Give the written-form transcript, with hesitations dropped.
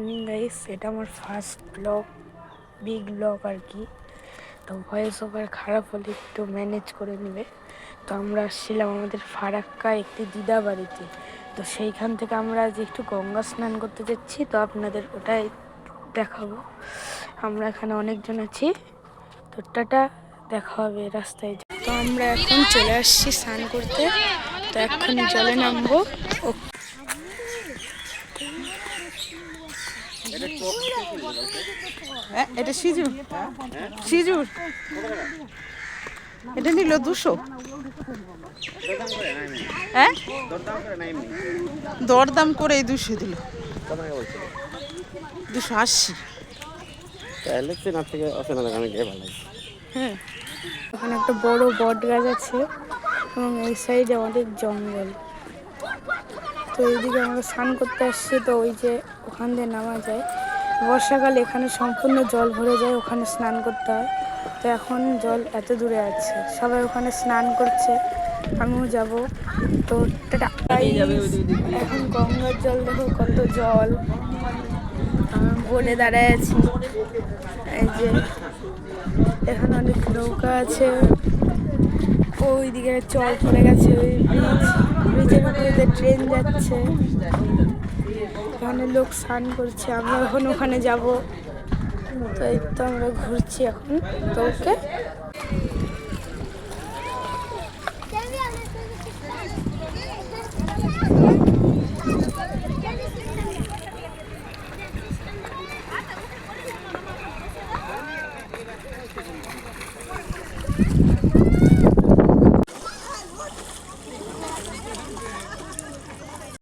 Morning guys, এটা আমার first blog, big blog আর কি। তো ভয়েস ওভার খারাপ হলে একটু ম্যানেজ করে নেবে। তো আমরা আসছিলাম আমাদের ফারাক্কা একটি দিদা বাড়িতে। তো সেইখান থেকে আমরা আজ একটু গঙ্গা স্নান করতে যাচ্ছি, তো আপনাদের ওটাই দেখাবো। আমরা এখানে অনেকজন আছি, তো টাটা, দেখা হবে রাস্তায়। তো আমরা এখন চলে আসছি স্নান করতে, তো এখন জলে নামবো। এটা সিজুর এটা নিল 200। হ্যাঁ, দরদাম করে 200 দিল, 280। হ্যাঁ, ওখানে একটা বড় বট গাছ আছে এবং এই সাইডে অনেক জঙ্গল। তো এইদিকে আমরা স্নান করতে আসছি, তো ওই যে ওখান দিয়ে নামা যায়। বর্ষাকালে এখানে সম্পূর্ণ জল ভরে যায়, ওখানে স্নান করতে হয়। তো এখন জল এত দূরে আছে, সবাই ওখানে স্নান করছে, আমিও যাব। তো এখন গঙ্গার জল দেখো কত জল। বোটে দাঁড়ায় আছি, এই যে এখানে অনেক নৌকা আছে। ওইদিকে জল পড়ে গেছে, ওই ব্রিজের উপরে যে ট্রেন যাচ্ছে, ওখানে লোক স্নান করছে, আমরা এখন ওখানে যাব। তো এই তো আমরা ঘুরছি এখন। তো ওকে।